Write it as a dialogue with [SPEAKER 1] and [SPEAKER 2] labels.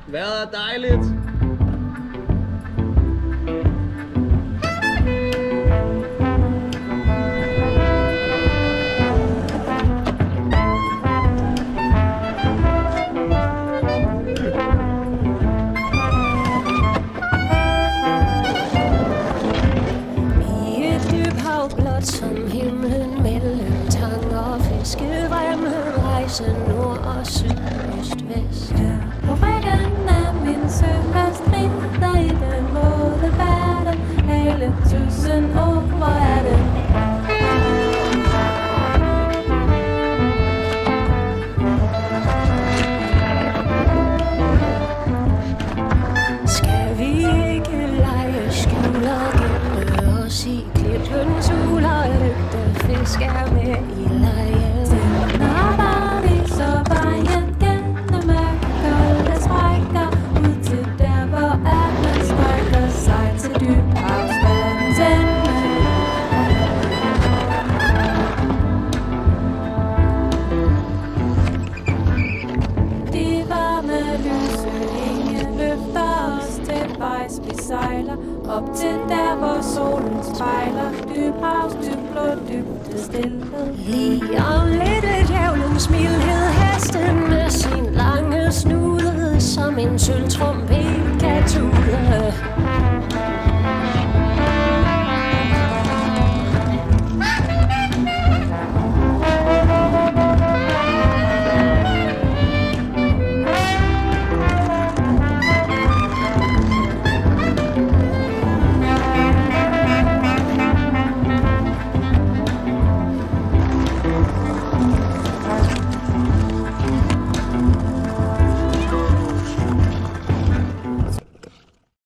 [SPEAKER 1] Vejret er dejligt.
[SPEAKER 2] Som himlen mellem tang og fiskevrimlen rejser nord og syd, øst, vest.
[SPEAKER 3] Her på ryggen af min søhest rider i den våde verden. Hele 1000 år, hvor er det?
[SPEAKER 2] Skal vi ikke lege skjul og gemme os i klippens hul og lygte fisk er med i lejen?
[SPEAKER 3] Når der viser vejen gennem mørke kolde sprækker ud til der, hvor man strækker sig til dybhavsvandens ende. De varme lyse enge løfter os til vejs, vi sejler op til der, hvor solen spejler dybhavs, dybblå, dybde stillhed.
[SPEAKER 2] Lige om lidt djævlens mildhed, hesten med sin lange snude som en sølvtrum